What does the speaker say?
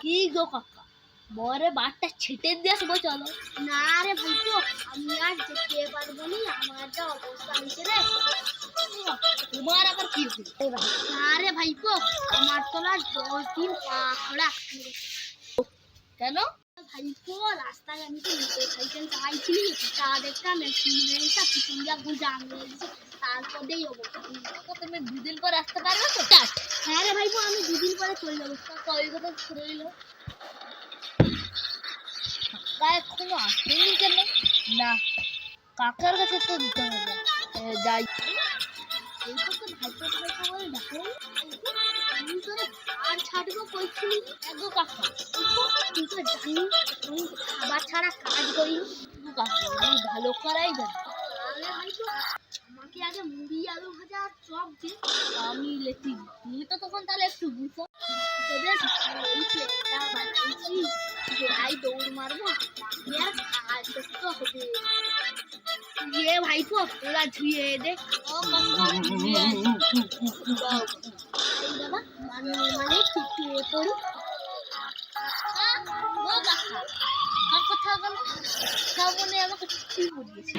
কি গো কাকা, বরে বারটা ছেটে দিয়ে আসবো চলো। না রে ভাইপো, আমি আর যেতে পারবো না, আমার যা অবস্থা হয়েছে রে। তোমার আবার কি হলো? না রে ভাইপো, আমার তো না 10 দিন পাখড়া। কেন? ভাইপো রাস্তায় আমি তো মোটরসাইকেল চালাইছিলি, তা দেখতাম মেশিনটা পিছনটা গুজা মেরেছে, তারপরেই অবস্থা। তো তুমি দুদিন পর আসতে পারবে তো? হ্যাঁ রে ভাইপো, আমি 2 দিন পরে চলে যাবো। ওই কথা রইল। কাকা এখনো আসেনি কেন? না, কাকার কাছে তো দিতে হবে। যাই। এইটা তো ভাইপো ভাইপো বলে ডাকে। আমি তোরে আর ছাড়বো কইছিলি। গো কাকা, তুই তো জানি আমি খাবার ছাড়া কাজ করি। গো কাকা, আমি ভালো করাই জানি। তাহলে ভাইপো আমাকে আগে মুড়ি আলু ভাজা আর চপ দে। আমি লেখি, তুমি তো তখন তাহলে একটু বুঝো। তোদের ওই প্লেটটা বানাইছি, যাই দৌড় মারবো, আর কাজ করতে হবে। ইয়ে ভাইপো তোরা ধুয়ে দে। ও কাকা, দিয়ে দাও। এই বাবা মানে ঠিক পড়ি। ও কাকা, আমার কথা গেল, শ্রাবণে আমাকে কি বলিয়েছে?